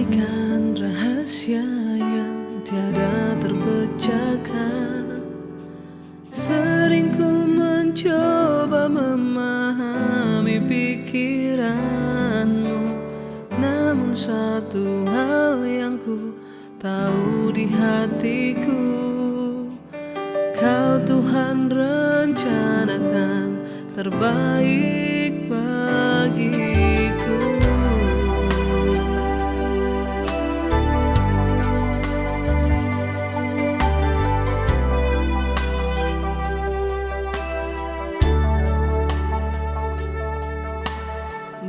Bagaikan rahasia yang tiada terpecahkan, sering ku mencoba memahami pikiranmu. Namun satu hal yang ku tahu di hatiku, Kau Tuhan rencanakan terbaik bagiku.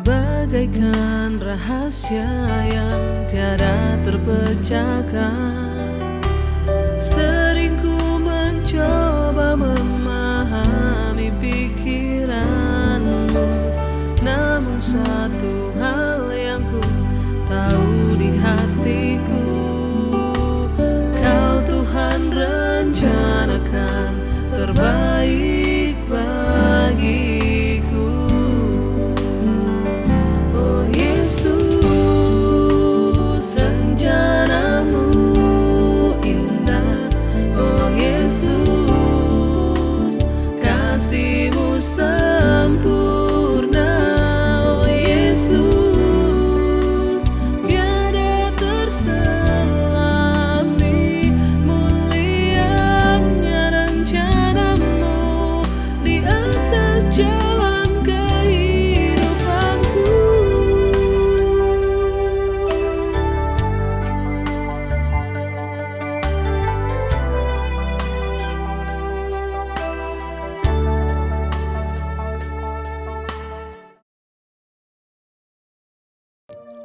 Bagaikan rahasia yang tiada terpecahkan, sering ku mencoba memahami pikiranmu. Namun satu hal yang ku tahu di hatiku, Kau Tuhan rencanakan terbaik bagiku.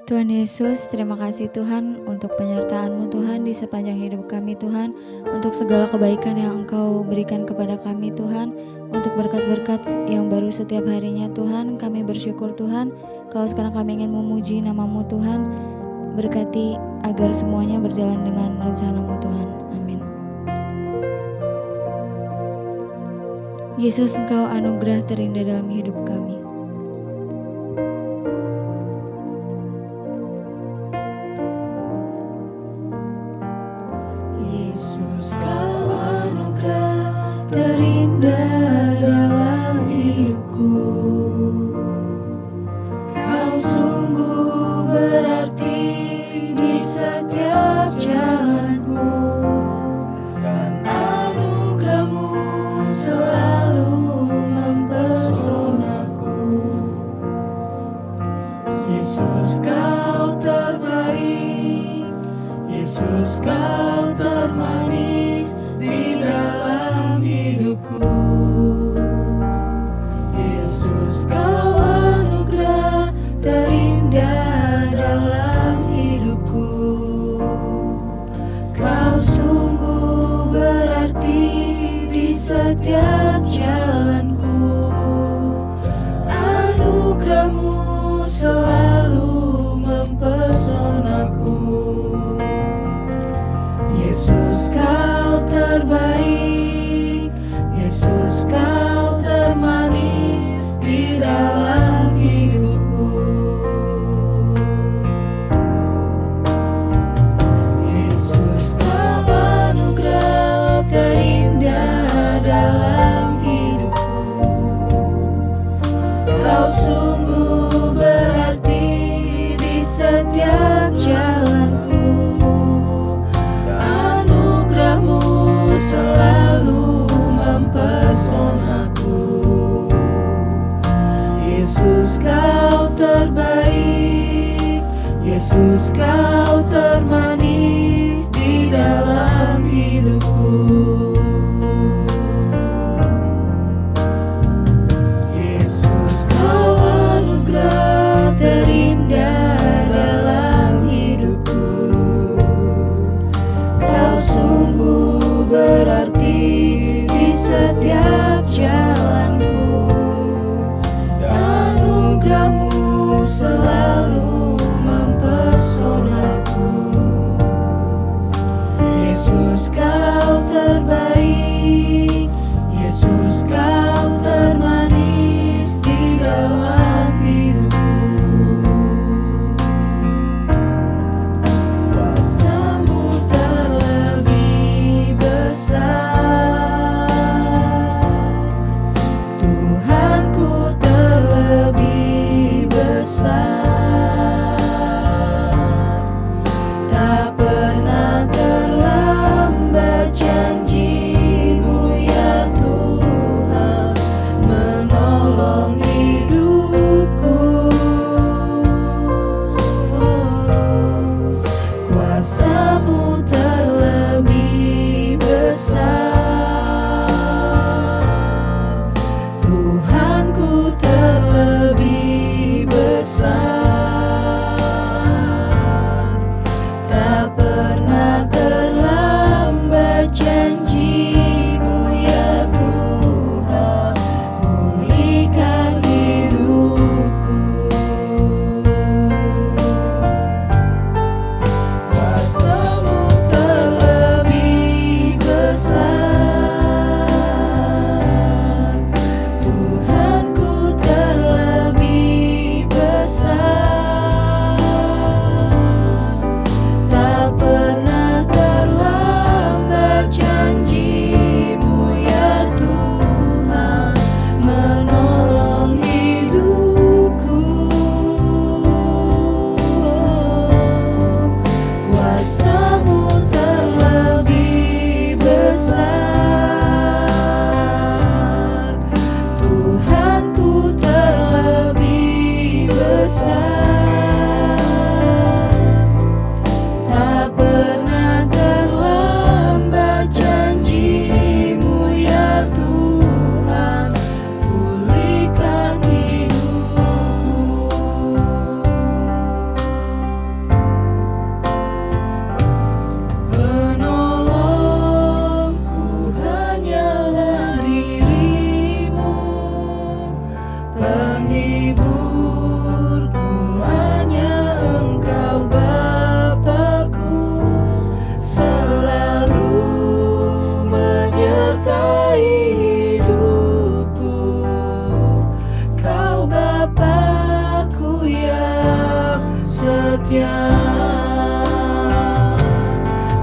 Tuhan Yesus, terima kasih Tuhan untuk penyertaan-Mu Tuhan di sepanjang hidup kami Tuhan, untuk segala kebaikan yang Engkau berikan kepada kami Tuhan, untuk berkat-berkat yang baru setiap harinya Tuhan. Kami bersyukur Tuhan, kalau sekarang kami ingin memuji nama-Mu Tuhan, berkati agar semuanya berjalan dengan rencana-Mu Tuhan. Amin. Yesus, Engkau anugerah terindah dalam hidup kami. Yesus, Kau anugerah terindah dalam hidupku. Kau sungguh berarti di setiap jalanku, dan anugerah-Mu selalu mempesonaku. Yesus, Kau terbaik. Yesus, Kau termanis di dalam hidupku. Yesus, Kau anugerah terindah dalam hidupku. Kau sungguh berarti di setiap jalanku. Anugerah-Mu selalu mempesonaku. Yesus, Kau terbaik. Yesus, Kau termanis di dalam hidupku. Yesus, Kau anugerah terindah dalam hidupku. Kau sungguh berarti di setiap jalanku. Selalu mempesonaku. Yesus, Kau terbaik. Yesus, Kau termanis di dalam hidupku. Yesus, Kau anugerah terindah dalam hidupku. Kau sungguh berarti di setiap jalanku. Anugerah-Mu selalu mempesonaku. Yesus, Kau terbaik.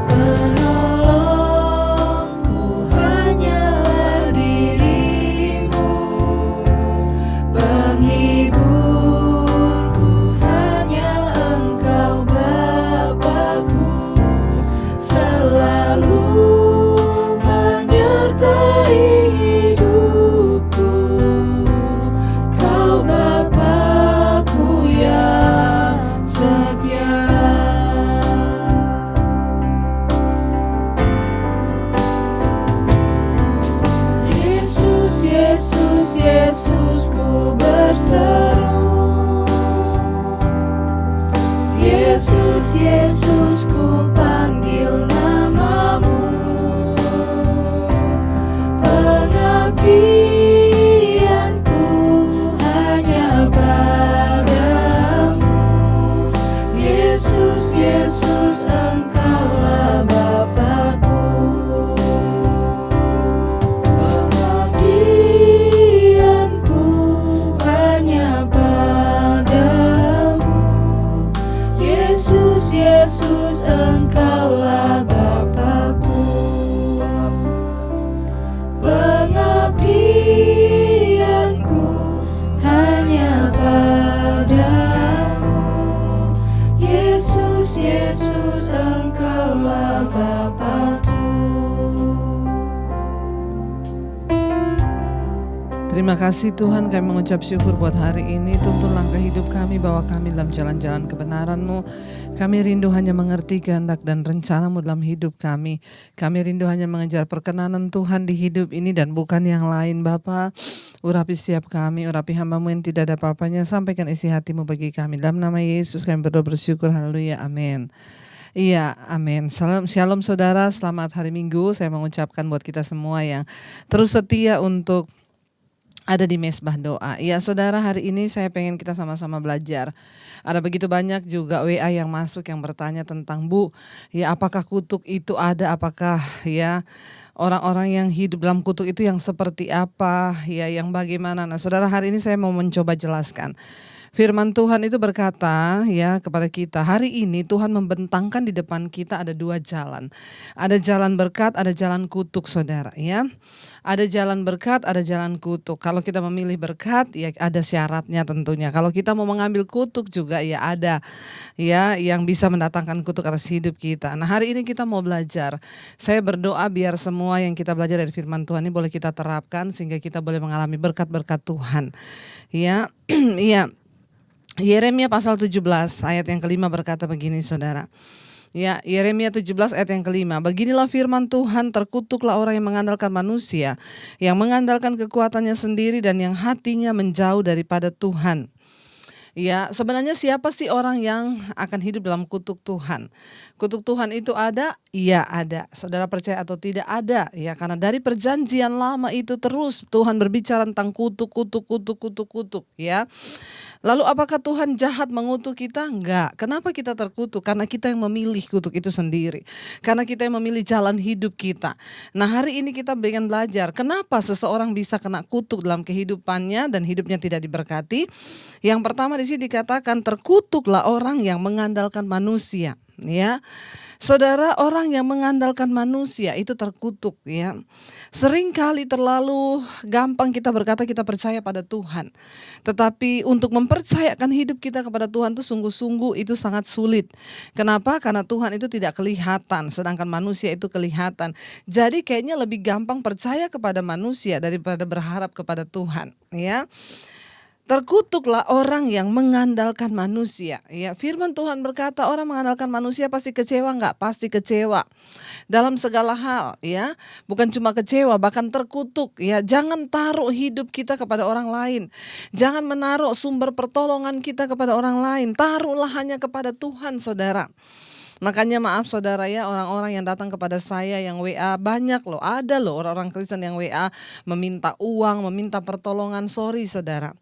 Penolongku hanyalah dirimu, penghiburku hanya Engkau Bapa-Ku, selalu menyertai hidupku. Kau Bapa-Ku yang setia. Yesus, Yesus, Yesus, ku berseru. Yesus, Yesus, ku panggil namamu. Pengabdianku hanya padamu. Yesus, Yesus, Engkaulah Bapa-Ku. Pengabdianku hanya padamu. Yesus, Yesus, Engkaulah Bapa-Ku. Pengabdianku hanya padamu. Yesus, Yesus, Engkaulah Bapa-Ku. Terima kasih Tuhan, kami mengucap syukur buat hari ini. Tuntun langkah hidup kami, bawa kami dalam jalan-jalan kebenaran-Mu. Kami rindu hanya mengerti kehendak dan rencana-Mu dalam hidup kami. Kami rindu hanya mengejar perkenanan Tuhan di hidup ini dan bukan yang lain Bapa. Urapi setiap kami, urapi hamba-Mu yang tidak ada apa-apanya. Sampaikan isi hati-Mu bagi kami. Dalam nama Yesus kami berdoa bersyukur, haleluya, amin. Iya, amin. Shalom saudara, selamat hari Minggu. Saya mengucapkan buat kita semua yang terus setia untuk ada di mesbah doa. Ya saudara, hari ini saya pengen kita sama-sama belajar. Ada begitu banyak juga WA yang masuk yang bertanya tentang, Bu, ya apakah kutuk itu ada, apakah ya orang-orang yang hidup dalam kutuk itu yang seperti apa, ya yang bagaimana. Nah saudara, hari ini saya mau mencoba jelaskan. Firman Tuhan itu berkata ya kepada kita, hari ini Tuhan membentangkan di depan kita ada dua jalan. Ada jalan berkat, ada jalan kutuk saudara ya. Ada jalan berkat, ada jalan kutuk. Kalau kita memilih berkat ya ada syaratnya tentunya. Kalau kita mau mengambil kutuk juga ya ada ya yang bisa mendatangkan kutuk atas hidup kita. Nah hari ini kita mau belajar. Saya berdoa biar semua yang kita belajar dari firman Tuhan ini boleh kita terapkan sehingga kita boleh mengalami berkat-berkat Tuhan. Ya, iya. Yeremia pasal 17 ayat yang kelima berkata begini saudara. Ya, Yeremia 17 ayat yang kelima. Beginilah firman Tuhan, terkutuklah orang yang mengandalkan manusia, yang mengandalkan kekuatannya sendiri dan yang hatinya menjauh daripada Tuhan. Ya, sebenarnya siapa sih orang yang akan hidup dalam kutuk Tuhan? Kutuk Tuhan itu ada? Iya ada. Saudara percaya atau tidak? Ada. Ya, karena dari perjanjian lama itu terus Tuhan berbicara tentang kutuk. Ya. Lalu apakah Tuhan jahat mengutuk kita? Enggak. Kenapa kita terkutuk? Karena kita yang memilih kutuk itu sendiri. Karena kita yang memilih jalan hidup kita. Nah hari ini kita berikan belajar. Kenapa seseorang bisa kena kutuk dalam kehidupannya dan hidupnya tidak diberkati? Yang pertama di sini dikatakan terkutuklah orang yang mengandalkan manusia. Ya, saudara, orang yang mengandalkan manusia itu terkutuk ya. Seringkali terlalu gampang kita berkata kita percaya pada Tuhan. Tetapi untuk mempercayakan hidup kita kepada Tuhan itu sungguh-sungguh itu sangat sulit. Kenapa? Karena Tuhan itu tidak kelihatan, sedangkan manusia itu kelihatan. Jadi kayaknya lebih gampang percaya kepada manusia daripada berharap kepada Tuhan ya. Terkutuklah orang yang mengandalkan manusia. Ya, firman Tuhan berkata orang mengandalkan manusia pasti kecewa enggak? Pasti kecewa. Dalam segala hal ya. Bukan cuma kecewa, bahkan terkutuk ya. Jangan taruh hidup kita kepada orang lain. Jangan menaruh sumber pertolongan kita kepada orang lain. Taruhlah hanya kepada Tuhan, saudara. Makanya maaf saudara ya, orang-orang yang datang kepada saya yang WA banyak loh. Ada loh orang-orang Kristen yang WA meminta uang, meminta pertolongan. Sorry saudara.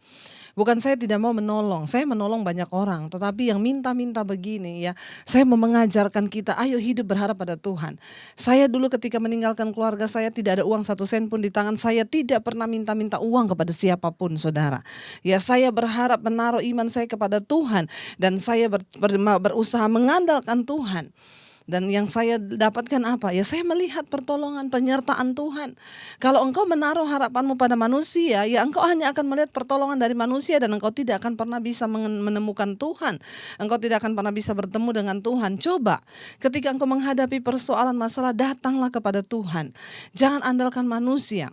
Bukan saya tidak mau menolong, saya menolong banyak orang. Tetapi yang minta-minta begini ya, saya mau mengajarkan kita, ayo hidup berharap pada Tuhan. Saya dulu ketika meninggalkan keluarga saya tidak ada uang 1 sen pun di tangan saya, tidak pernah minta-minta uang kepada siapapun, saudara. Ya, saya berharap menaruh iman saya kepada Tuhan dan saya berusaha mengandalkan Tuhan. Dan yang saya dapatkan apa? Ya, saya melihat pertolongan, penyertaan Tuhan. Kalau engkau menaruh harapanmu pada manusia, ya engkau hanya akan melihat pertolongan dari manusia dan engkau tidak akan pernah bisa menemukan Tuhan. Engkau tidak akan pernah bisa bertemu dengan Tuhan. Coba, ketika engkau menghadapi persoalan masalah, datanglah kepada Tuhan. Jangan andalkan manusia.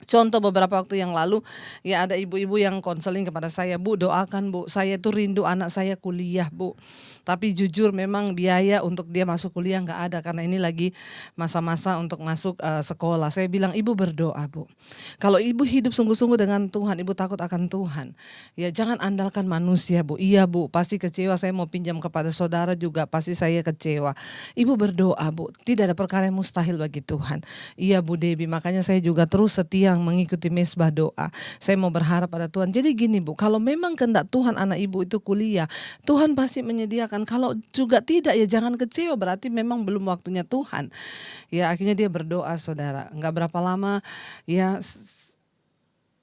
Contoh beberapa waktu yang lalu, ya ada ibu-ibu yang konseling kepada saya, Bu, doakan Bu, saya tuh rindu anak saya kuliah Bu. Tapi jujur memang biaya untuk dia masuk kuliah nggak ada karena ini lagi masa-masa untuk masuk sekolah. Saya bilang, Ibu berdoa Bu. Kalau Ibu hidup sungguh-sungguh dengan Tuhan, Ibu takut akan Tuhan. Ya jangan andalkan manusia Bu. Iya Bu, pasti kecewa, saya mau pinjam kepada saudara juga pasti saya kecewa. Ibu berdoa Bu, tidak ada perkara yang mustahil bagi Tuhan. Iya Bu Debbie, makanya saya juga terus setia mengikuti mesbah doa. Saya mau berharap pada Tuhan. Jadi gini Bu, kalau memang kehendak Tuhan anak Ibu itu kuliah, Tuhan pasti menyediakan. Kalau juga tidak, ya jangan kecewa, berarti memang belum waktunya Tuhan. Ya akhirnya dia berdoa, saudara. Enggak berapa lama, ya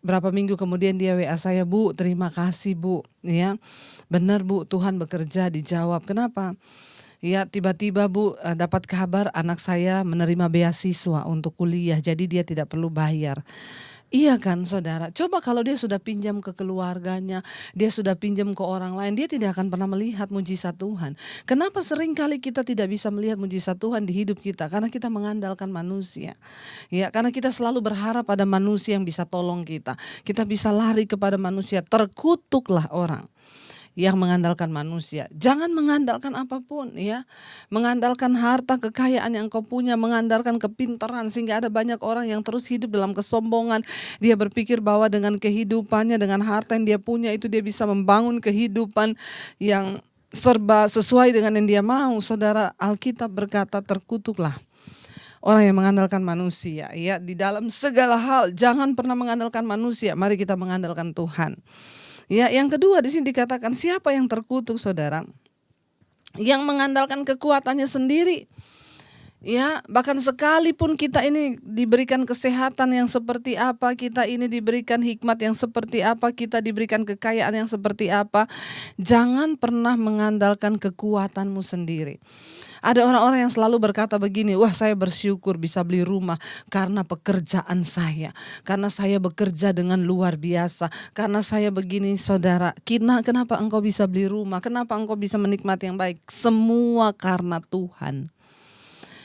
berapa minggu kemudian dia WA saya, Bu, terima kasih Bu. Ya benar Bu, Tuhan bekerja, dijawab. Kenapa? Ya tiba-tiba Bu dapat kabar anak saya menerima beasiswa untuk kuliah, jadi dia tidak perlu bayar. Iya kan saudara, coba kalau dia sudah pinjam ke keluarganya, dia sudah pinjam ke orang lain, dia tidak akan pernah melihat mujizat Tuhan. Kenapa sering kali kita tidak bisa melihat mujizat Tuhan di hidup kita? Karena kita mengandalkan manusia. Ya, karena kita selalu berharap pada manusia yang bisa tolong kita. Kita bisa lari kepada manusia, terkutuklah orang yang mengandalkan manusia. Jangan mengandalkan apapun ya. Mengandalkan harta, kekayaan yang kau punya, mengandalkan kepintaran sehingga ada banyak orang yang terus hidup dalam kesombongan. Dia berpikir bahwa dengan kehidupannya, dengan harta yang dia punya itu dia bisa membangun kehidupan yang serba sesuai dengan yang dia mau. Saudara, Alkitab berkata terkutuklah orang yang mengandalkan manusia ya, di dalam segala hal. Jangan pernah mengandalkan manusia, mari kita mengandalkan Tuhan. Ya, yang kedua di sini dikatakan siapa yang terkutuk, saudara? Yang mengandalkan kekuatannya sendiri. Ya, bahkan sekalipun kita ini diberikan kesehatan yang seperti apa, kita ini diberikan hikmat yang seperti apa, kita diberikan kekayaan yang seperti apa, jangan pernah mengandalkan kekuatanmu sendiri. Ada orang-orang yang selalu berkata begini, wah saya bersyukur bisa beli rumah karena pekerjaan saya. Karena saya bekerja dengan luar biasa. Karena saya begini saudara, kenapa engkau bisa beli rumah? Kenapa engkau bisa menikmati yang baik? Semua karena Tuhan.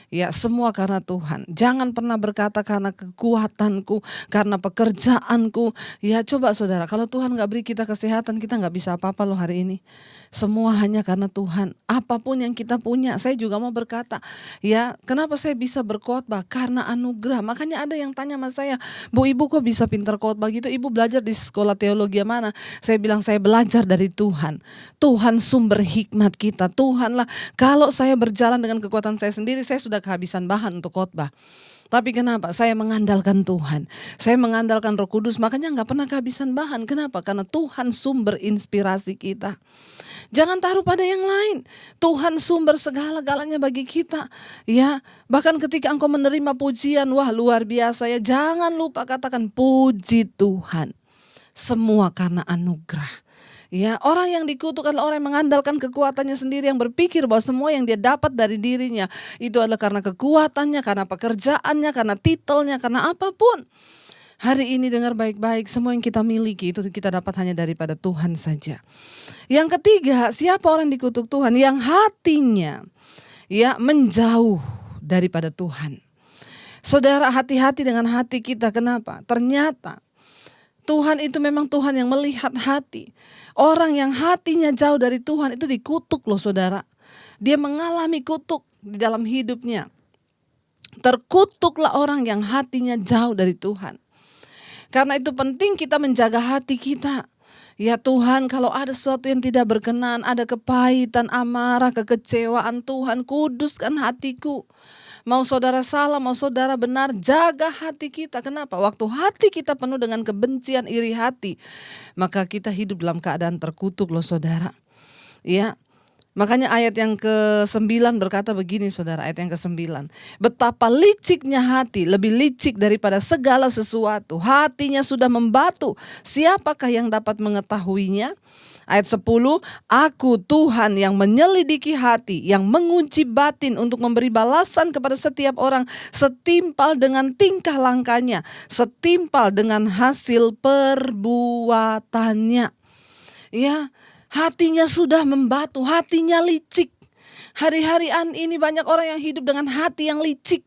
Ya semua karena Tuhan. Jangan pernah berkata karena kekuatanku, karena pekerjaanku. Ya coba saudara, kalau Tuhan gak beri kita kesehatan, kita gak bisa apa-apa loh hari ini. Semua hanya karena Tuhan. Apapun yang kita punya, saya juga mau berkata, ya kenapa saya bisa berkhotbah? Karena anugerah. Makanya ada yang tanya sama saya, Bu Ibu kok bisa pintar khotbah gitu? Ibu belajar di sekolah teologi mana? Saya bilang saya belajar dari Tuhan. Tuhan sumber hikmat kita. Tuhanlah, kalau saya berjalan dengan kekuatan saya sendiri, saya sudah kehabisan bahan untuk khotbah. Tapi kenapa? Saya mengandalkan Tuhan. Saya mengandalkan Roh Kudus, makanya gak pernah kehabisan bahan. Kenapa? Karena Tuhan sumber inspirasi kita. Jangan taruh pada yang lain. Tuhan sumber segala-galanya bagi kita. Ya, bahkan ketika engkau menerima pujian, wah luar biasa ya. Jangan lupa katakan puji Tuhan. Semua karena anugerah. Ya, orang yang dikutuk adalah orang yang mengandalkan kekuatannya sendiri, yang berpikir bahwa semua yang dia dapat dari dirinya itu adalah karena kekuatannya, karena pekerjaannya, karena titelnya, karena apapun. Hari ini dengar baik-baik, semua yang kita miliki itu kita dapat hanya daripada Tuhan saja. Yang ketiga, siapa orang yang dikutuk Tuhan? Yang hatinya ya menjauh daripada Tuhan. Saudara, hati-hati dengan hati kita. Kenapa? Ternyata Tuhan itu memang Tuhan yang melihat hati. Orang yang hatinya jauh dari Tuhan itu dikutuk loh saudara. Dia mengalami kutuk di dalam hidupnya. Terkutuklah orang yang hatinya jauh dari Tuhan. Karena itu penting kita menjaga hati kita. Ya Tuhan, kalau ada sesuatu yang tidak berkenan, ada kepahitan, amarah, kekecewaan, Tuhan kuduskan hatiku. Mau saudara salah, mau saudara benar, jaga hati kita. Kenapa? Waktu hati kita penuh dengan kebencian, iri hati, maka kita hidup dalam keadaan terkutuk loh saudara. Ya, makanya ayat yang ke-9 berkata begini saudara, ayat yang ke-9. Betapa liciknya hati, lebih licik daripada segala sesuatu. Hatinya sudah membatu, siapakah yang dapat mengetahuinya? Ayat 10, aku Tuhan yang menyelidiki hati, yang mengunci batin untuk memberi balasan kepada setiap orang setimpal dengan tingkah langkahnya, setimpal dengan hasil perbuatannya. Ya, hatinya sudah membatu, hatinya licik. Hari-harian ini banyak orang yang hidup dengan hati yang licik.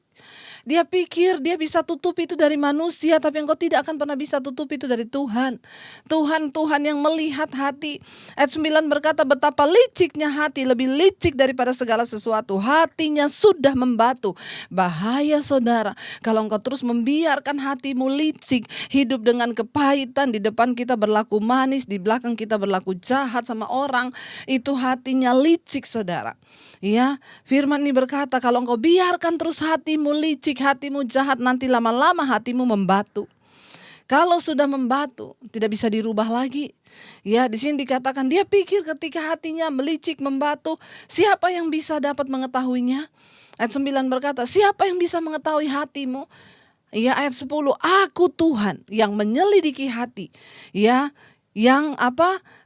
Dia pikir dia bisa tutupi itu dari manusia, tapi engkau tidak akan pernah bisa tutupi itu dari Tuhan. Tuhan yang melihat hati. Ayat 9 berkata, betapa liciknya hati, lebih licik daripada segala sesuatu. Hatinya sudah membatu. Bahaya saudara, kalau engkau terus membiarkan hatimu licik, hidup dengan kepahitan, di depan kita berlaku manis, di belakang kita berlaku jahat sama orang, itu hatinya licik saudara. Ya, firman ini berkata, kalau engkau biarkan terus hatimu licik, hatimu jahat, nanti lama-lama hatimu membatu. Kalau sudah membatu, tidak bisa dirubah lagi. Ya, di sini dikatakan dia pikir ketika hatinya melicik, membatu, siapa yang bisa dapat mengetahuinya? Ayat 9 berkata, siapa yang bisa mengetahui hatimu? Ya, ayat 10, aku Tuhan yang menyelidiki hati. Ya, yang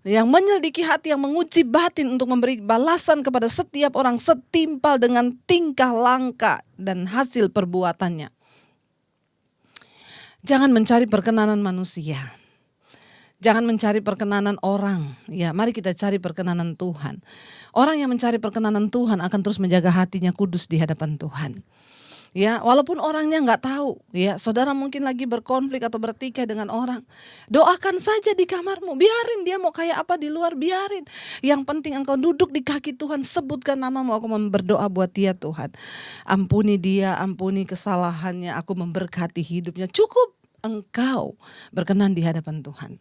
menyelidiki hati, yang menguji batin untuk memberi balasan kepada setiap orang setimpal dengan tingkah langkah dan hasil perbuatannya. Jangan mencari perkenanan manusia. Jangan mencari perkenanan orang. Ya, mari kita cari perkenanan Tuhan. Orang yang mencari perkenanan Tuhan akan terus menjaga hatinya kudus di hadapan Tuhan. Ya, walaupun orangnya nggak tahu, ya, saudara mungkin lagi berkonflik atau bertikai dengan orang, doakan saja di kamarmu, biarin dia mau kayak apa di luar, biarin. Yang penting engkau duduk di kaki Tuhan, sebutkan namamu, aku berdoa buat dia Tuhan. Ampuni dia, ampuni kesalahannya, aku memberkati hidupnya. Cukup engkau berkenan di hadapan Tuhan.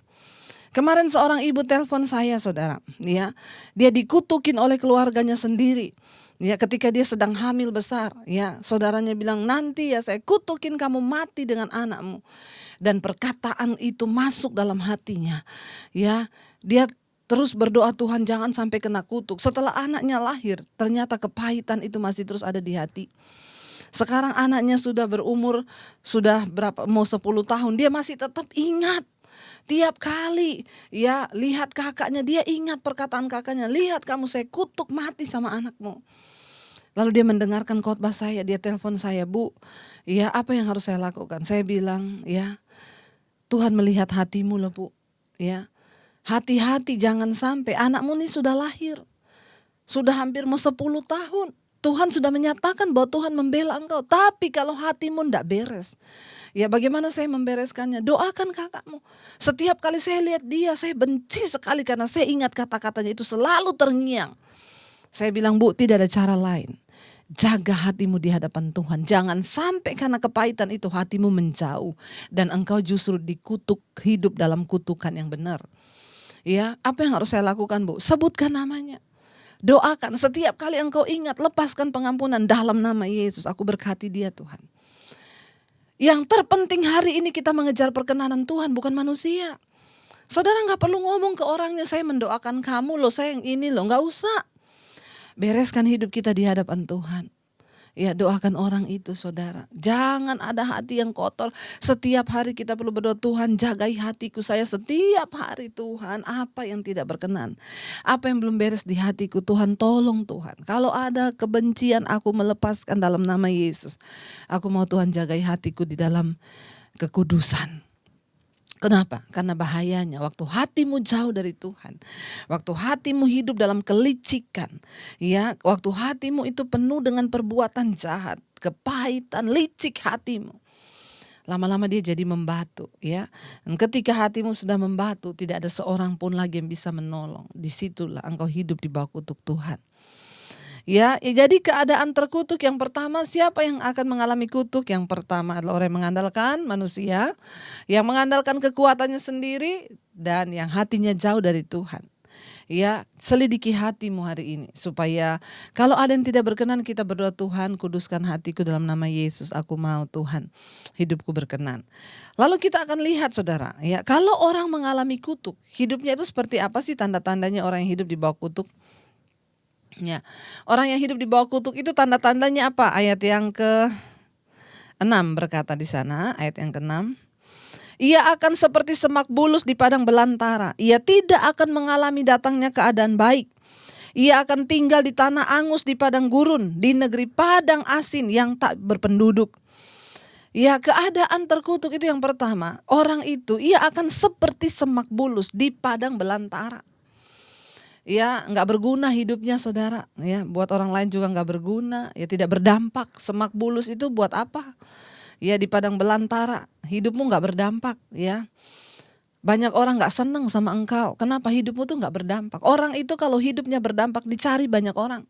Kemarin seorang ibu telepon saya saudara, ya, dia dikutukin oleh keluarganya sendiri. Ya, ketika dia sedang hamil besar, ya, saudaranya bilang, nanti ya saya kutukin kamu mati dengan anakmu. Dan perkataan itu masuk dalam hatinya. Ya, dia terus berdoa, Tuhan jangan sampai kena kutuk. Setelah anaknya lahir, ternyata kepahitan itu masih terus ada di hati. Sekarang anaknya sudah berumur, sudah mau 10 tahun, dia masih tetap ingat. Tiap kali ya lihat kakaknya, dia ingat perkataan kakaknya, lihat kamu saya kutuk mati sama anakmu. Lalu dia mendengarkan khotbah saya, dia telepon saya, Bu, ya apa yang harus saya lakukan? Saya bilang, ya Tuhan melihat hatimu loh Bu, ya hati-hati jangan sampai anakmu ini sudah lahir, sudah hampir mau 10 tahun. Tuhan sudah menyatakan bahwa Tuhan membela engkau, tapi kalau hatimu tidak beres, ya bagaimana saya membereskannya? Doakan kakakmu. Setiap kali saya lihat dia, saya benci sekali karena saya ingat kata-katanya itu selalu terngiang. Saya bilang, Bu, tidak ada cara lain. Jaga hatimu di hadapan Tuhan. Jangan sampai karena kepahitan itu hatimu menjauh dan engkau justru dikutuk, hidup dalam kutukan yang benar. Ya, apa yang harus saya lakukan, Bu? Sebutkan namanya. Doakan setiap kali engkau ingat, lepaskan pengampunan dalam nama Yesus. Aku berkati dia Tuhan. Yang terpenting hari ini kita mengejar perkenanan Tuhan, bukan manusia. Saudara gak perlu ngomong ke orangnya, saya mendoakan kamu loh, saya yang ini loh, gak usah. Bereskan hidup kita di hadapan Tuhan. Ya, doakan orang itu saudara. Jangan ada hati yang kotor. Setiap hari kita perlu berdoa, Tuhan jagai hatiku saya setiap hari Tuhan. Apa yang tidak berkenan, apa yang belum beres di hatiku, Tuhan tolong Tuhan. Kalau ada kebencian aku melepaskan dalam nama Yesus. Aku mau Tuhan jagai hatiku di dalam kekudusan. Kenapa? Karena bahayanya waktu hatimu jauh dari Tuhan, waktu hatimu hidup dalam kelicikan, ya, waktu hatimu itu penuh dengan perbuatan jahat, kepahitan, licik hatimu. Lama-lama dia jadi membatu, ya. Dan ketika hatimu sudah membatu, tidak ada seorang pun lagi yang bisa menolong. Disitulah engkau hidup di bawah kutuk Tuhan. Ya, jadi keadaan terkutuk yang pertama, siapa yang akan mengalami kutuk? Yang pertama adalah orang yang mengandalkan manusia, yang mengandalkan kekuatannya sendiri, dan yang hatinya jauh dari Tuhan. Ya, selidiki hatimu hari ini supaya kalau ada yang tidak berkenan kita berdoa, Tuhan kuduskan hatiku dalam nama Yesus, aku mau Tuhan hidupku berkenan. Lalu kita akan lihat saudara, ya kalau orang mengalami kutuk, hidupnya itu seperti apa sih tanda-tandanya orang yang hidup di bawah kutuk? Ya, orang yang hidup di bawah kutuk itu tanda-tandanya apa? Ayat yang ke-6 berkata di sana, ayat yang ke-6. Ia akan seperti semak bulus di padang belantara. Ia tidak akan mengalami datangnya keadaan baik. Ia akan tinggal di tanah angus di padang gurun, di negeri padang asin yang tak berpenduduk. Ya, keadaan terkutuk itu yang pertama. Orang itu ia akan seperti semak bulus di padang belantara. Ya, nggak berguna hidupnya saudara. Ya, buat orang lain juga nggak berguna. Ya, tidak berdampak. Semak bulus itu buat apa? Ya, di padang belantara hidupmu nggak berdampak. Ya, banyak orang nggak senang sama engkau. Kenapa hidupmu tuh nggak berdampak? Orang itu kalau hidupnya berdampak dicari banyak orang.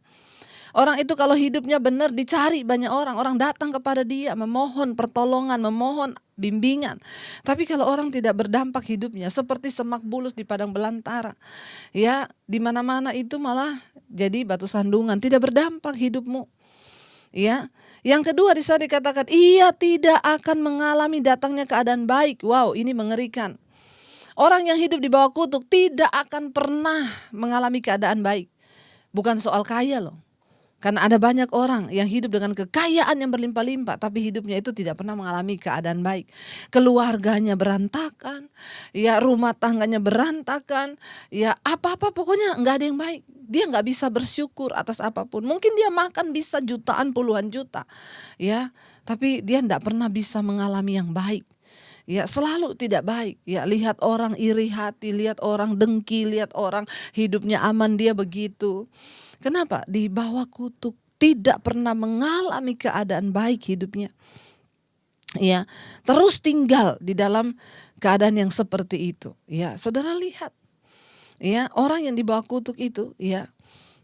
Orang itu kalau hidupnya benar dicari banyak orang. Orang datang kepada dia memohon pertolongan, memohon bimbingan. Tapi kalau orang tidak berdampak hidupnya seperti semak bulus di padang belantara. Ya, di mana-mana itu malah jadi batu sandungan, tidak berdampak hidupmu. Ya. Yang kedua di sana dikatakan ia tidak akan mengalami datangnya keadaan baik. Wow, ini mengerikan. Orang yang hidup di bawah kutuk tidak akan pernah mengalami keadaan baik. Bukan soal kaya loh. Karena ada banyak orang yang hidup dengan kekayaan yang berlimpah-limpah, tapi hidupnya itu tidak pernah mengalami keadaan baik. Keluarganya berantakan, ya rumah tangganya berantakan, ya apa-apa pokoknya nggak ada yang baik. Dia nggak bisa bersyukur atas apapun. Mungkin dia makan bisa jutaan puluhan juta, ya, tapi dia nggak pernah bisa mengalami yang baik. Ya, selalu tidak baik. Ya, lihat orang iri hati, lihat orang dengki, lihat orang hidupnya aman, dia begitu. Kenapa? Di bawah kutuk, tidak pernah mengalami keadaan baik hidupnya. Ya, terus tinggal di dalam keadaan yang seperti itu. Ya, saudara lihat. Ya, orang yang di bawah kutuk itu, ya,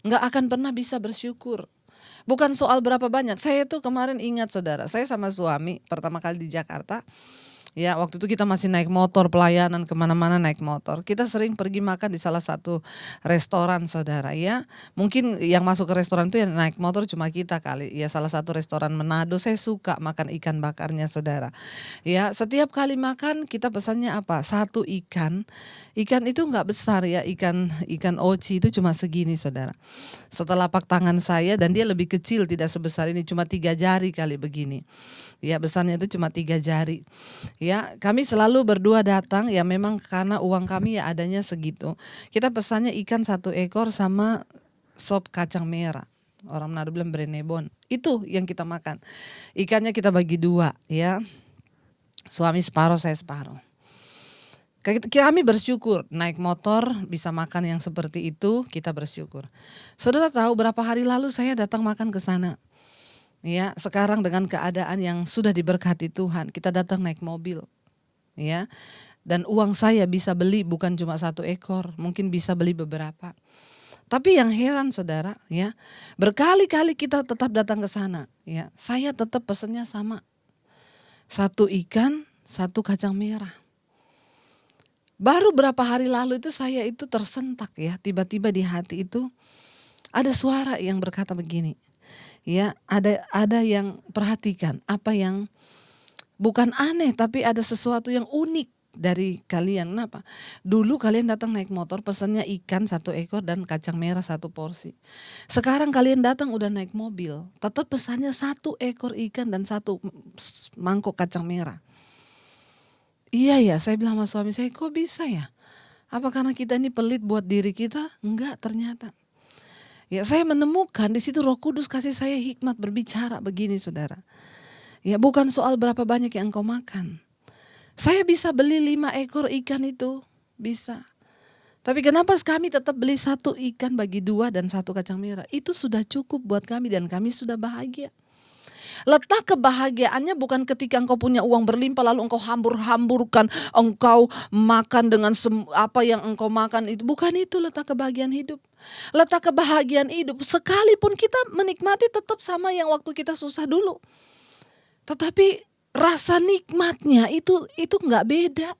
nggak akan pernah bisa bersyukur. Bukan soal berapa banyak. Saya tuh kemarin ingat saudara, saya sama suami pertama kali di Jakarta. Ya, waktu itu kita masih naik motor, pelayanan kemana-mana naik motor. Kita sering pergi makan di salah satu restoran saudara ya. Mungkin yang masuk ke restoran itu yang naik motor cuma kita kali. Ya, salah satu restoran Manado, saya suka makan ikan bakarnya saudara. Ya, setiap kali makan kita pesannya apa? Satu ikan. Ikan itu nggak besar ya, ikan oci itu cuma segini saudara. Setelapak tangan saya dan dia lebih kecil, tidak sebesar ini, cuma 3 jari kali begini. Ya, besarnya itu cuma 3 jari. Ya, kami selalu berdua datang ya memang karena uang kami ya adanya segitu. Kita pesannya ikan 1 ekor sama sop kacang merah. Orang Manado bilang brenebon. Itu yang kita makan. Ikannya kita bagi 2 ya. Suami separuh, saya separuh. Kami bersyukur naik motor bisa makan yang seperti itu, kita bersyukur. Saudara tahu berapa hari lalu saya datang makan ke sana. Ya, sekarang dengan keadaan yang sudah diberkati Tuhan, kita datang naik mobil. Ya. Dan uang saya bisa beli bukan cuma 1 ekor, mungkin bisa beli beberapa. Tapi yang heran saudara, ya, berkali-kali kita tetap datang ke sana, ya. Saya tetap pesannya sama. 1 ikan, 1 kacang merah. Baru berapa hari lalu itu saya itu tersentak ya, tiba-tiba di hati itu ada suara yang berkata begini. Ya, ada yang perhatikan apa yang bukan aneh tapi ada sesuatu yang unik dari kalian. Kenapa? Dulu kalian datang naik motor pesannya ikan 1 ekor dan kacang merah 1 porsi. Sekarang kalian datang udah naik mobil, tetap pesannya 1 ekor ikan dan 1 mangkok kacang merah. Iya ya, saya bilang sama suami saya, kok bisa ya? Apa karena kita ini pelit buat diri kita? Enggak, ternyata. Ya, saya menemukan di situ Roh Kudus kasih saya hikmat berbicara begini saudara. Ya, bukan soal berapa banyak yang engkau makan. Saya bisa beli 5 ekor ikan itu, bisa. Tapi kenapa kami tetap beli 1 ikan bagi 2 dan 1 kacang merah? Itu sudah cukup buat kami dan kami sudah bahagia. Letak kebahagiaannya bukan ketika engkau punya uang berlimpah lalu engkau hambur-hamburkan, engkau makan dengan apa yang engkau makan itu. Bukan itu letak kebahagiaan hidup. Letak kebahagiaan hidup sekalipun kita menikmati tetap sama yang waktu kita susah dulu. Tetapi rasa nikmatnya itu nggak beda.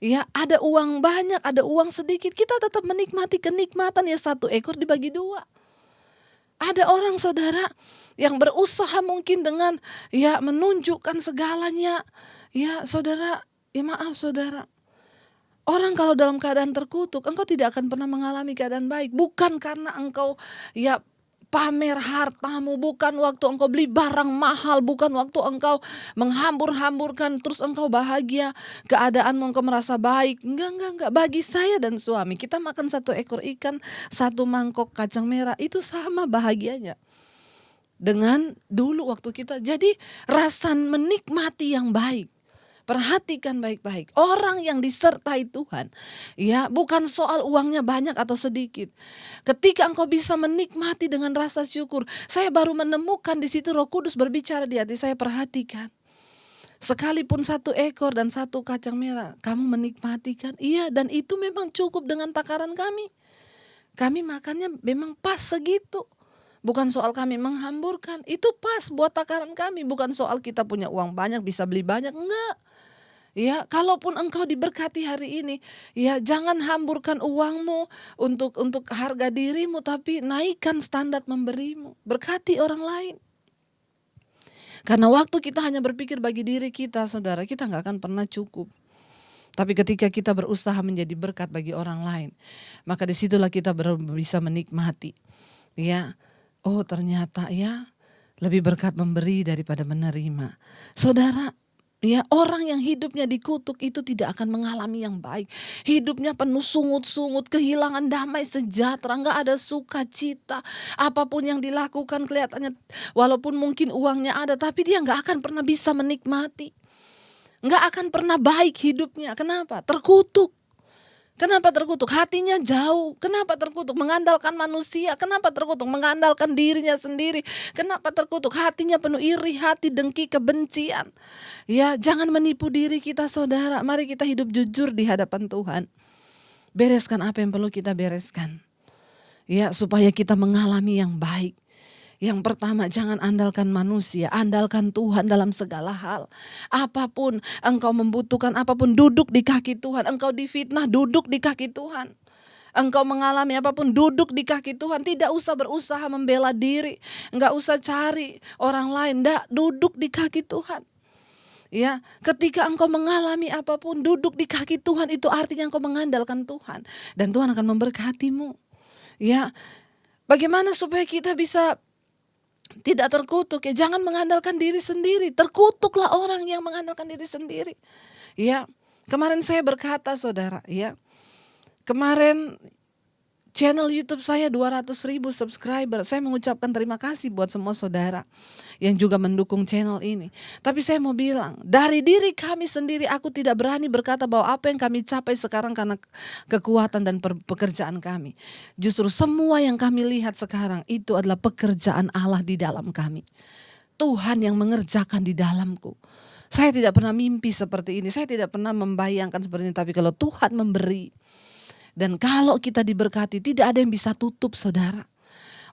Ya, ada uang banyak, ada uang sedikit, kita tetap menikmati kenikmatan ya 1 ekor dibagi 2. Ada orang saudara yang berusaha mungkin dengan ya menunjukkan segalanya. Ya saudara, ya maaf saudara. Orang kalau dalam keadaan terkutuk, engkau tidak akan pernah mengalami keadaan baik. Bukan karena engkau ya pamer hartamu, bukan waktu engkau beli barang mahal, bukan waktu engkau menghambur-hamburkan terus engkau bahagia, keadaanmu engkau merasa baik. Enggak. Bagi saya dan suami, kita makan 1 ekor ikan, 1 mangkok kacang merah, itu sama bahagianya dengan dulu waktu kita. Jadi rasa menikmati yang baik. Perhatikan baik-baik, orang yang disertai Tuhan, ya bukan soal uangnya banyak atau sedikit. Ketika engkau bisa menikmati dengan rasa syukur, saya baru menemukan di situ Roh Kudus berbicara di hati saya, perhatikan. Sekalipun 1 ekor dan 1 kacang merah, kamu menikmati kan? Iya, dan itu memang cukup dengan takaran kami. Kami makannya memang pas segitu. Bukan soal kami menghamburkan, itu pas buat takaran kami. Bukan soal kita punya uang banyak bisa beli banyak, enggak. Ya, kalaupun engkau diberkati hari ini, ya jangan hamburkan uangmu untuk harga dirimu, tapi naikkan standar memberimu. Berkati orang lain. Karena waktu kita hanya berpikir bagi diri kita, saudara, kita nggak akan pernah cukup. Tapi ketika kita berusaha menjadi berkat bagi orang lain, maka disitulah kita bisa menikmati. Ya, oh ternyata ya lebih berkat memberi daripada menerima. Saudara, ya orang yang hidupnya dikutuk itu tidak akan mengalami yang baik. Hidupnya penuh sungut-sungut, kehilangan damai sejahtera, gak ada sukacita. Apapun yang dilakukan kelihatannya walaupun mungkin uangnya ada, tapi dia gak akan pernah bisa menikmati. Gak akan pernah baik hidupnya. Kenapa? Terkutuk. Kenapa terkutuk? Hatinya jauh. Kenapa terkutuk? Mengandalkan manusia. Kenapa terkutuk? Mengandalkan dirinya sendiri. Kenapa terkutuk? Hatinya penuh iri hati, dengki, kebencian. Ya, jangan menipu diri kita saudara. Mari kita hidup jujur di hadapan Tuhan. Bereskan apa yang perlu kita bereskan. Ya, supaya kita mengalami yang baik. Yang pertama, jangan andalkan manusia, andalkan Tuhan dalam segala hal. Apapun engkau membutuhkan, apapun duduk di kaki Tuhan. Engkau difitnah, duduk di kaki Tuhan. Engkau mengalami apapun, duduk di kaki Tuhan. Tidak usah berusaha membela diri, enggak usah cari orang lain, enggak, duduk di kaki Tuhan. Ya, ketika engkau mengalami apapun, duduk di kaki Tuhan, itu artinya engkau mengandalkan Tuhan dan Tuhan akan memberkatimu. Ya, bagaimana supaya kita bisa tidak terkutuk? Ya, jangan mengandalkan diri sendiri. Terkutuklah orang yang mengandalkan diri sendiri. Ya, kemarin saya berkata saudara, ya, kemarin channel YouTube saya 200.000 subscriber. Saya mengucapkan terima kasih buat semua saudara yang juga mendukung channel ini. Tapi saya mau bilang, dari diri kami sendiri aku tidak berani berkata bahwa apa yang kami capai sekarang karena kekuatan dan pekerjaan kami. Justru semua yang kami lihat sekarang itu adalah pekerjaan Allah di dalam kami. Tuhan yang mengerjakan di dalamku. Saya tidak pernah mimpi seperti ini. Saya tidak pernah membayangkan seperti ini. Tapi kalau Tuhan memberi, dan kalau kita diberkati, tidak ada yang bisa tutup saudara.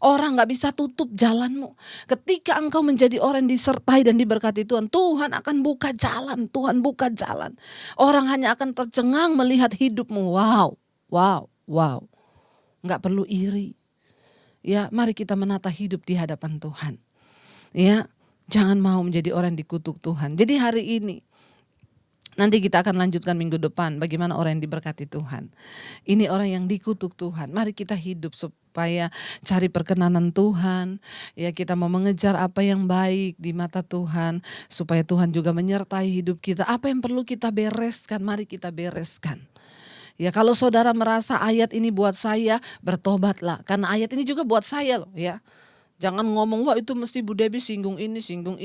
Orang gak bisa tutup jalanmu. Ketika engkau menjadi orang yang disertai dan diberkati Tuhan, Tuhan akan buka jalan. Tuhan buka jalan. Orang hanya akan tercengang melihat hidupmu. Wow. Gak perlu iri. Ya, mari kita menata hidup di hadapan Tuhan. Ya, jangan mau menjadi orang yang dikutuk Tuhan. Jadi hari ini, nanti kita akan lanjutkan minggu depan bagaimana orang yang diberkati Tuhan. Ini orang yang dikutuk Tuhan. Mari kita hidup supaya cari perkenanan Tuhan. Ya, kita mau mengejar apa yang baik di mata Tuhan. Supaya Tuhan juga menyertai hidup kita. Apa yang perlu kita bereskan, mari kita bereskan. Ya, kalau saudara merasa ayat ini buat saya, bertobatlah. Karena ayat ini juga buat saya loh ya. Jangan ngomong, wah itu mesti Bu Debbie singgung ini, singgung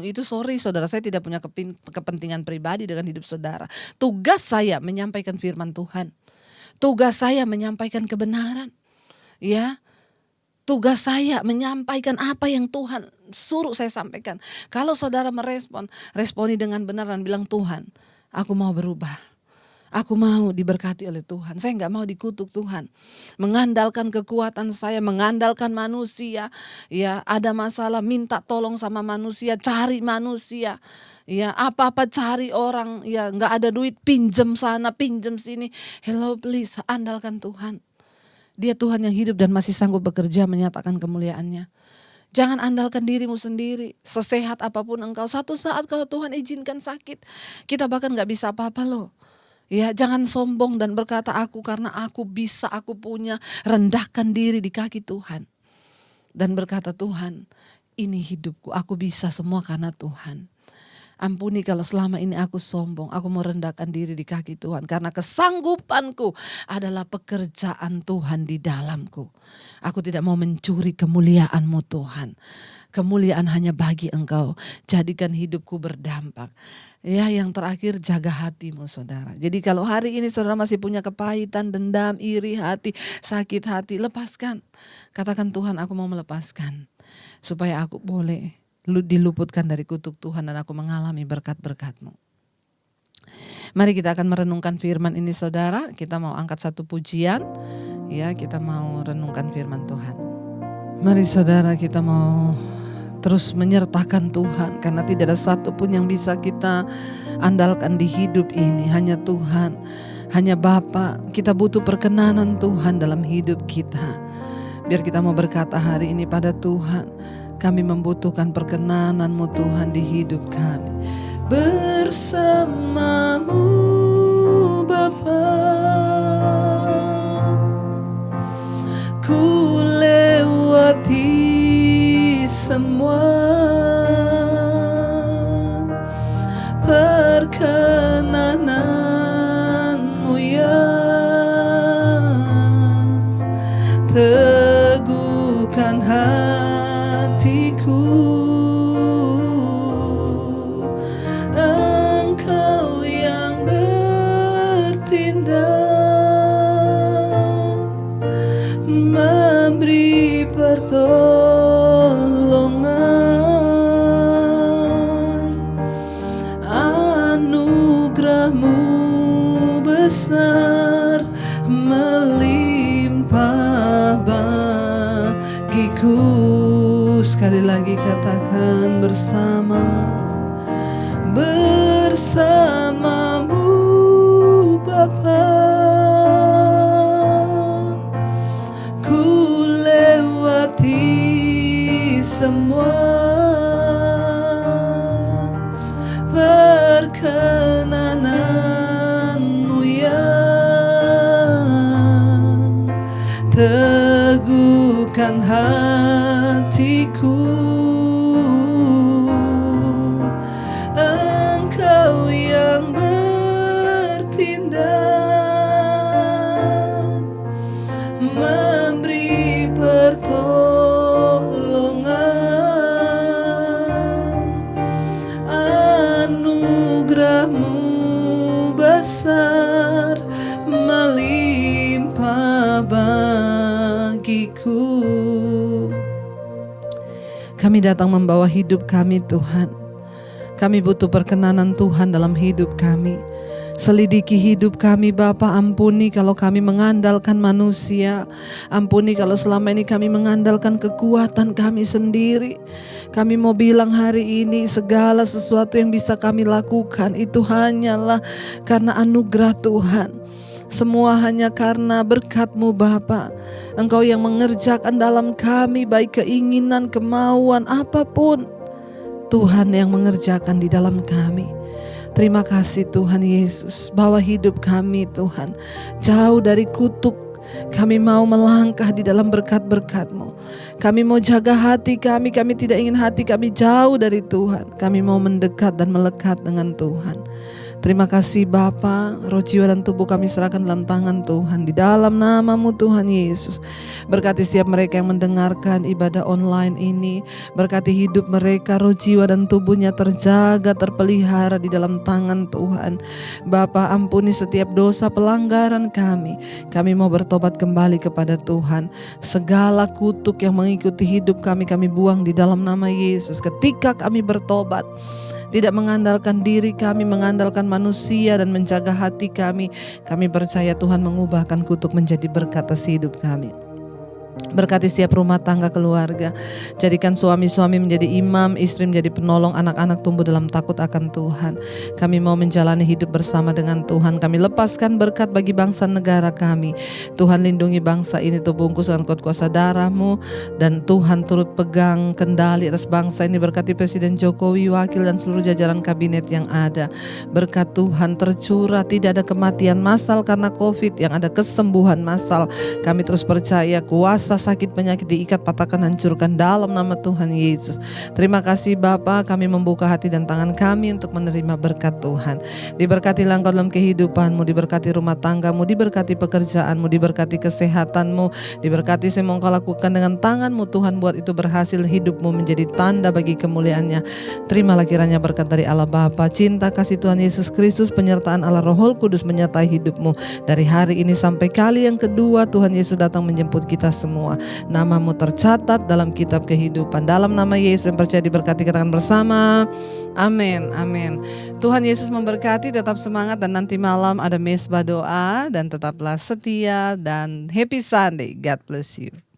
itu. Sorry saudara, saya tidak punya kepentingan pribadi dengan hidup saudara. Tugas saya menyampaikan firman Tuhan. Tugas saya menyampaikan kebenaran. Ya, tugas saya menyampaikan apa yang Tuhan suruh saya sampaikan. Kalau saudara responi dengan benar dan bilang, Tuhan, aku mau berubah. Aku mau diberkati oleh Tuhan. Saya nggak mau dikutuk Tuhan. Mengandalkan kekuatan saya, mengandalkan manusia. Ya, ada masalah minta tolong sama manusia, cari manusia. Ya, apa-apa cari orang. Ya, nggak ada duit, pinjem sana, pinjem sini. Hello, please, andalkan Tuhan. Dia Tuhan yang hidup dan masih sanggup bekerja menyatakan kemuliaannya. Jangan andalkan dirimu sendiri. Sesehat apapun engkau, satu saat kalau Tuhan izinkan sakit, kita bahkan gak bisa apa-apa loh. Ya, jangan sombong dan berkata aku karena aku bisa, aku punya. Rendahkan diri di kaki Tuhan. Dan berkata Tuhan, ini hidupku, aku bisa semua karena Tuhan. Ampuni kalau selama ini aku sombong, aku mau rendahkan diri di kaki Tuhan. Karena kesanggupanku adalah pekerjaan Tuhan di dalamku. Aku tidak mau mencuri kemuliaan-Mu Tuhan. Kemuliaan hanya bagi Engkau. Jadikan hidupku berdampak. Ya, yang terakhir jaga hatimu saudara. Jadi kalau hari ini saudara masih punya kepahitan, dendam, iri hati, sakit hati, lepaskan. Katakan Tuhan, aku mau melepaskan. Supaya aku boleh diluputkan dari kutuk Tuhan dan aku mengalami berkat-berkat-Mu. Mari kita akan merenungkan firman ini saudara. Kita mau angkat satu pujian. Ya, kita mau renungkan firman Tuhan. Mari saudara, kita mau terus menyertakan Tuhan. Karena tidak ada satu pun yang bisa kita andalkan di hidup ini. Hanya Tuhan, hanya Bapa. Kita butuh perkenanan Tuhan dalam hidup kita. Biar kita mau berkata hari ini pada Tuhan, kami membutuhkan perkenanan-Mu Tuhan di hidup kami. Bersama-Mu Bapa, ku lewati semua perkenanan-Mu yang teguhkan hatiku. Engkau yang bertindak, memberi pertolongan. Anugerah-Mu besar, melimpah bagiku. Sekali lagi katakan bersama-Mu. Bersama-Mu Bapa, ku lewati semua perkenanan-Mu yang teguhkan hatiku. Engkau yang bertindak, memberi pertolongan. Anugerah-Mu besar, melimpah bagiku. Kami datang membawa hidup kami Tuhan. Kami butuh perkenanan Tuhan dalam hidup kami. Selidiki hidup kami Bapa, ampuni kalau kami mengandalkan manusia. Ampuni kalau selama ini kami mengandalkan kekuatan kami sendiri. Kami mau bilang hari ini segala sesuatu yang bisa kami lakukan itu hanyalah karena anugerah Tuhan. Semua hanya karena berkat-Mu Bapa. Engkau yang mengerjakan dalam kami baik keinginan, kemauan, apapun. Tuhan yang mengerjakan di dalam kami. Terima kasih Tuhan Yesus, bawa hidup kami Tuhan jauh dari kutuk. Kami mau melangkah di dalam berkat-berkat-Mu. Kami mau jaga hati kami tidak ingin hati kami jauh dari Tuhan. Kami mau mendekat dan melekat dengan Tuhan. Terima kasih Bapa, roh jiwa dan tubuh kami serahkan dalam tangan Tuhan. Di dalam nama-Mu Tuhan Yesus. Berkati setiap mereka yang mendengarkan ibadah online ini. Berkati hidup mereka, roh jiwa dan tubuhnya terjaga, terpelihara di dalam tangan Tuhan. Bapa, ampuni setiap dosa pelanggaran kami. Kami mau bertobat kembali kepada Tuhan. Segala kutuk yang mengikuti hidup kami buang di dalam nama Yesus. Ketika kami bertobat, tidak mengandalkan diri kami, mengandalkan manusia dan menjaga hati kami. Kami percaya Tuhan mengubahkan kutuk menjadi berkat atas hidup kami. Berkati setiap rumah tangga keluarga. Jadikan suami-suami menjadi imam, istri menjadi penolong, anak-anak tumbuh dalam takut akan Tuhan. Kami mau menjalani hidup bersama dengan Tuhan. Kami lepaskan berkat bagi bangsa negara kami. Tuhan lindungi bangsa ini, Tuhan bungkus dengan kuat kuasa darah-Mu, dan Tuhan turut pegang kendali atas bangsa ini. Berkati Presiden Jokowi, wakil dan seluruh jajaran kabinet yang ada. Berkat Tuhan tercurah, tidak ada kematian massal karena COVID, yang ada kesembuhan massal. Kami terus percaya kuasa sakit penyakit diikat, patahkan, hancurkan dalam nama Tuhan Yesus. Terima kasih Bapa, kami membuka hati dan tangan kami untuk menerima berkat Tuhan. Diberkatilah Engkau dalam kehidupan-Mu, diberkati rumah tangga-Mu, diberkati pekerjaan-Mu, diberkati kesehatan-Mu, diberkati semua Engkau lakukan dengan tangan-Mu Tuhan, buat itu berhasil, hidup-Mu menjadi tanda bagi kemuliaan-Nya. Terimalah kiranya berkat dari Allah Bapa, cinta kasih Tuhan Yesus Kristus, penyertaan Allah Roh Kudus menyertai hidup-Mu dari hari ini sampai kali yang kedua Tuhan Yesus datang menjemput kita semua. Nama-Mu tercatat dalam kitab kehidupan. Dalam nama Yesus yang percaya diberkati, katakan bersama, amin, amin. Tuhan Yesus memberkati, tetap semangat, dan nanti malam ada mesbah doa, dan tetaplah setia dan happy Sunday. God bless you.